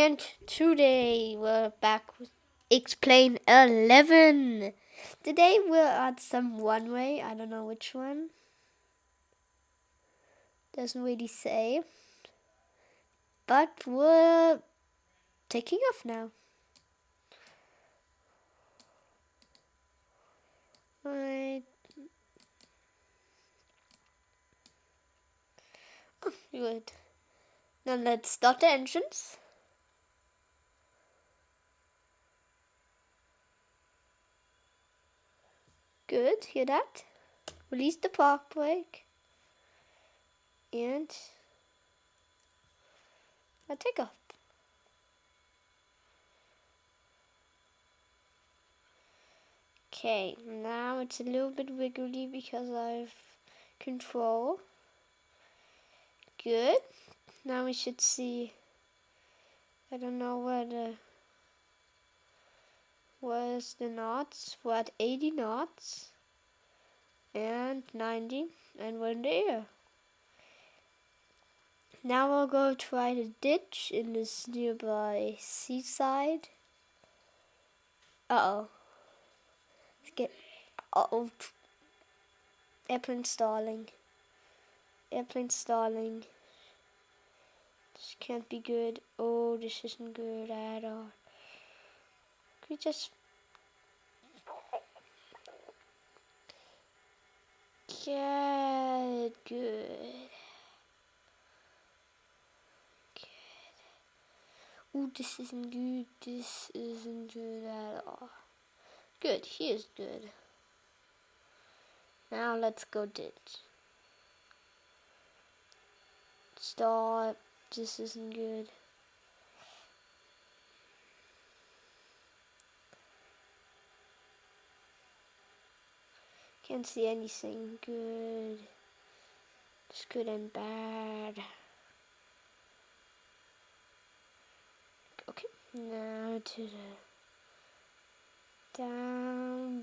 And today we're back with Explain 11. Today we're at some runway. I don't know which one. Doesn't really say. But we're taking off now. Right. Oh, good. Now let's start the engines. Good, hear that? Release the park brake. And a takeoff. Okay, now it's a little bit wiggly because I've control. Good. Now we should see. I don't know where's the knots. We're at 80 knots and 90, and we're in the air. Now we'll go try the ditch in this nearby seaside. Uh-oh. Uh-oh. Airplane stalling. Airplane stalling. This can't be good. Oh, this isn't good at all. Can we just get good? Ooh, this isn't good. This isn't good at all. Good, he is good. Now let's go ditch. Stop. This isn't good. Can't see anything good. It's good and bad. Okay, now to the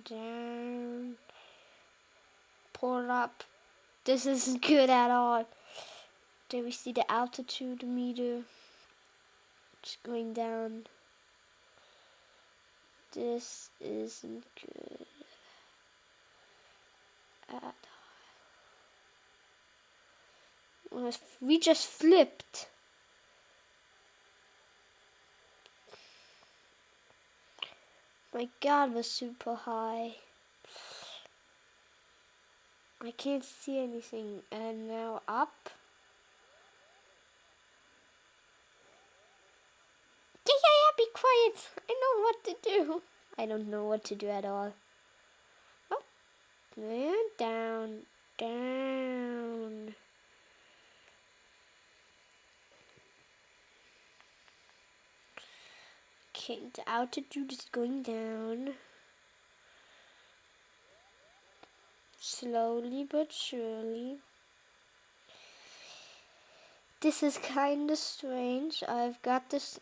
down. Pull up. This isn't good at all. There we see the altitude meter. It's going down. This isn't good at all. We just flipped. My God, we're super high. I can't see anything. And now up. Yeah, be quiet. I know what to do. I don't know what to do at all. Oh, and down. Okay, the altitude is going down. Slowly but surely. This is kind of strange. I've got this.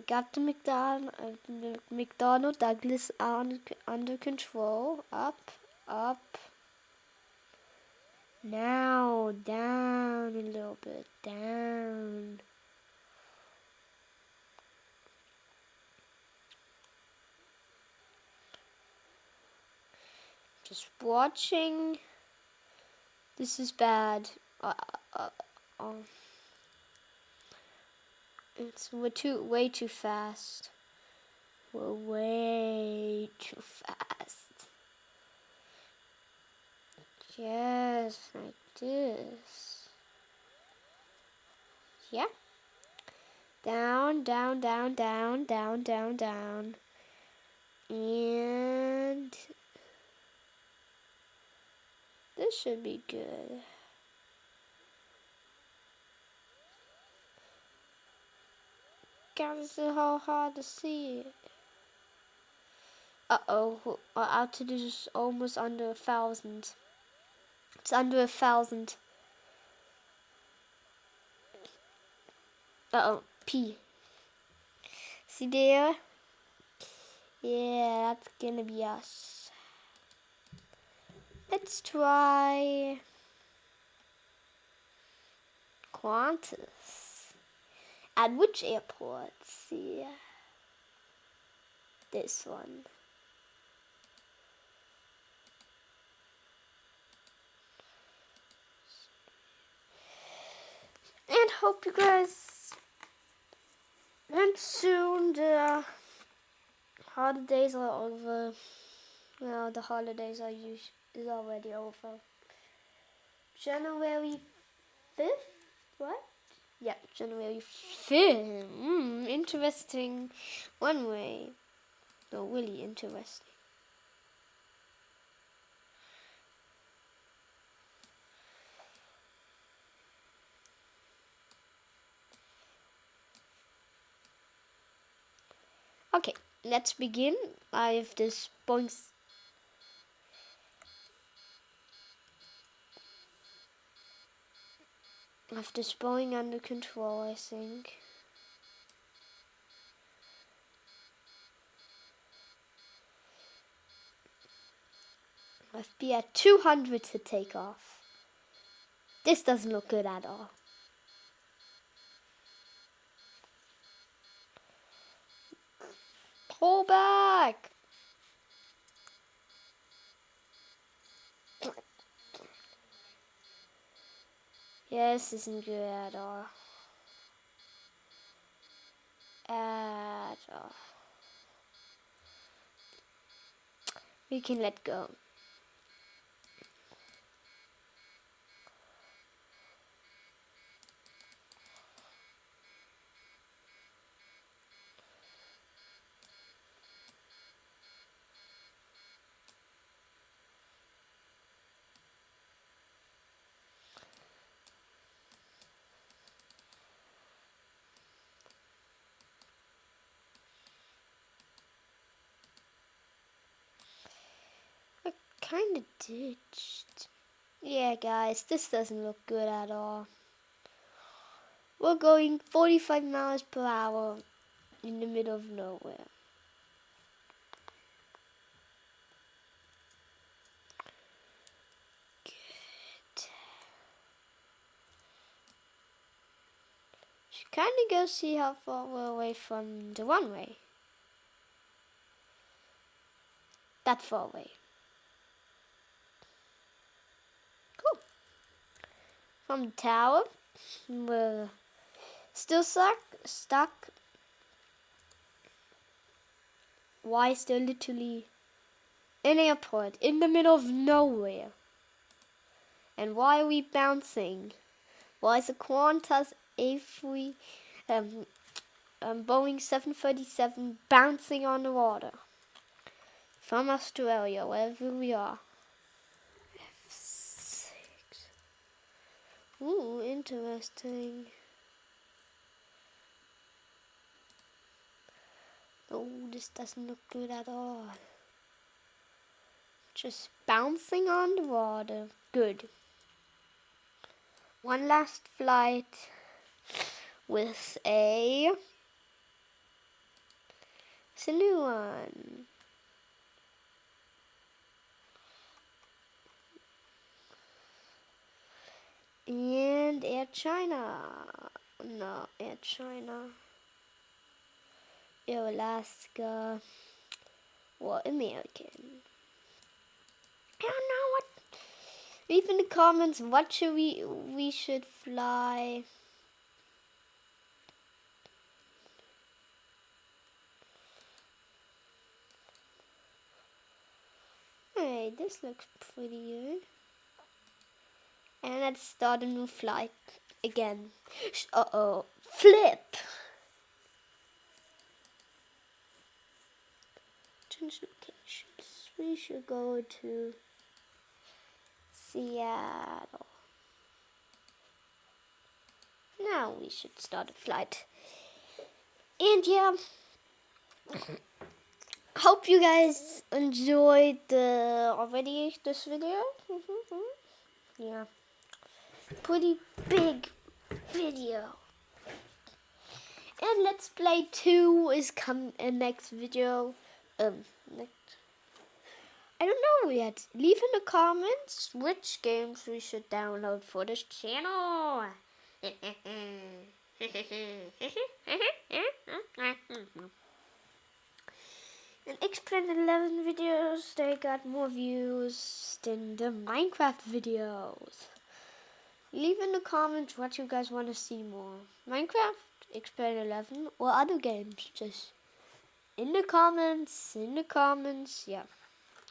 Got the McDonnell Douglas under control. Up. Now down a little bit. Down. Just watching. This is bad. We're way too fast. We're way too fast. Yes, like this. Yeah. Down. And this should be good. God, this is how hard to see it. Uh-oh, our altitude is almost under 1,000. It's under 1,000. Uh-oh, P. See there? Yeah, that's gonna be us. Let's try Qantas. At which airport? See, this one. And hope you guys and soon the holidays are over. Well, the holidays is already over. January 5th? What? Yeah, January 5th. Interesting. Runway. No, really interesting. Okay, let's begin. I have this Boeing. I have this Boeing under control, I think. I have to be at 200 to take off. This doesn't look good at all. Pull back! Yeah, this isn't good at all. At all. We can let go. I kinda ditched. Yeah, guys, this doesn't look good at all. We're going 45 miles per hour in the middle of nowhere. Good. Should kind of go see how far we're away from the runway. That far away. Cool. From the tower, we're still stuck. Why still literally an airport in the middle of nowhere? And why are we bouncing? Why is a Qantas A3 Boeing 737 bouncing on the water? From Australia, wherever we are. F6. Ooh, interesting. Oh, this doesn't look good at all. Just bouncing on the water. Good. One last flight with a new one. And Air China. No, Air China. Air Alaska. Or American. I don't know what. Leave in the comments what should we should fly. Hey, this looks pretty good. And let's start a new flight again. Uh-oh. Flip! Change locations. We should go to Seattle. Now we should start a flight. And yeah, hope you guys enjoyed this video. Yeah, pretty big video. And Let's Play 2 is coming in next video. Next. I don't know yet. Leave in the comments which games we should download for this channel. And X-Planet 11 videos, they got more views than the Minecraft videos. Leave in the comments what you guys want to see more. Minecraft, X-Planet 11, or other games. Just in the comments, yeah.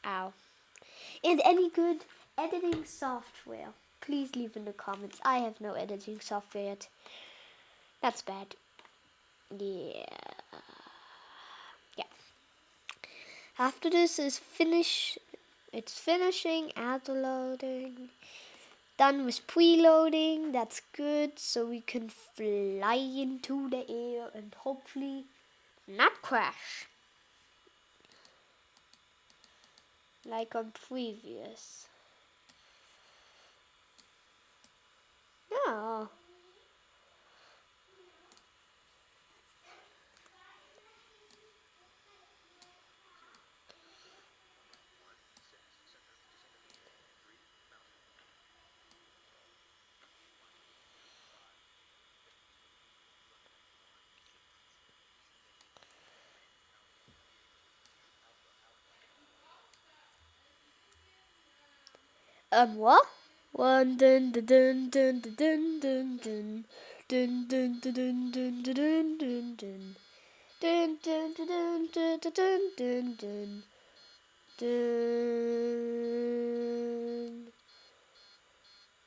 Ow. And any good editing software, please leave in the comments. I have no editing software yet. That's bad. Yeah. After this is finish. It's finishing, auto loading. Done with preloading. That's good. So we can fly into the air and hopefully not crash. Like on previous. No. What? One dun dun dun dun dun dun dun dun dun dun dun dun dun dun dun. Dun dun dun dun dun dun dun dun dun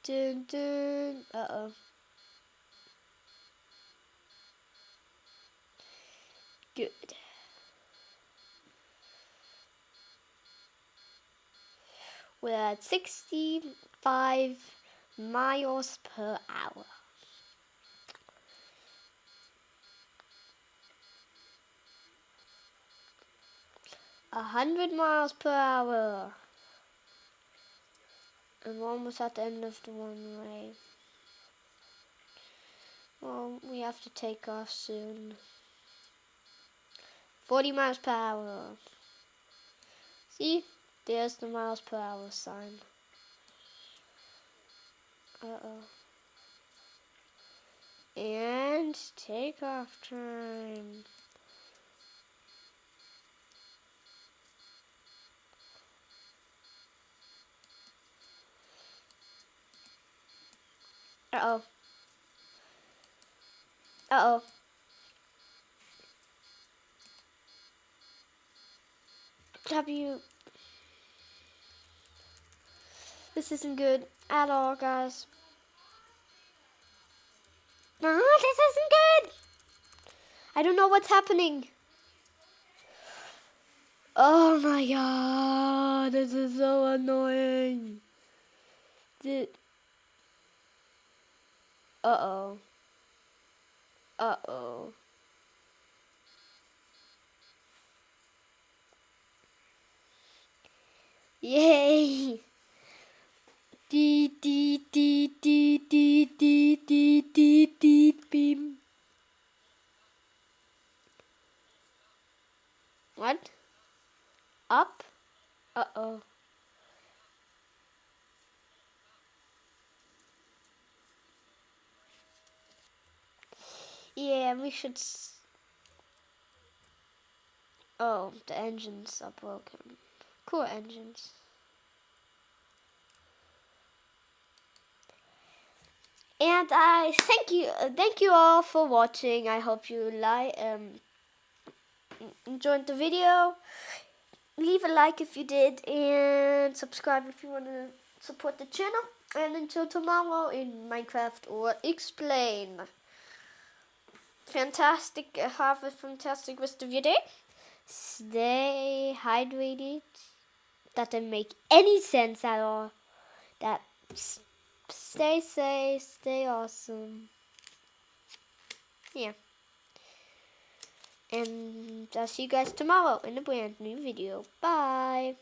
dun dun. Uh-oh. Good. We're at 65 miles per hour. A 100 miles per hour. And we're almost at the end of the runway. Well, we have to take off soon. 40 miles per hour. See? There's the miles per hour sign. Uh-oh. And takeoff time. Uh-oh. Uh-oh. W. This isn't good at all, guys. No, this isn't good. I don't know what's happening. Oh my god, this is so annoying. Uh-oh. Uh-oh. Yay. Dee dee dee dee dee dee dee dee dee beam. What? Up? Uh-oh. Yeah, we should... Oh, the engines are broken. Cool engines. And I thank you all for watching. I hope you enjoyed the video. Leave a like if you did, and subscribe if you want to support the channel. And until tomorrow in Minecraft or Explain. Fantastic, have a fantastic rest of your day. Stay hydrated. That didn't make any sense at all. Stay safe, stay awesome. Yeah. And I'll see you guys tomorrow in a brand new video. Bye.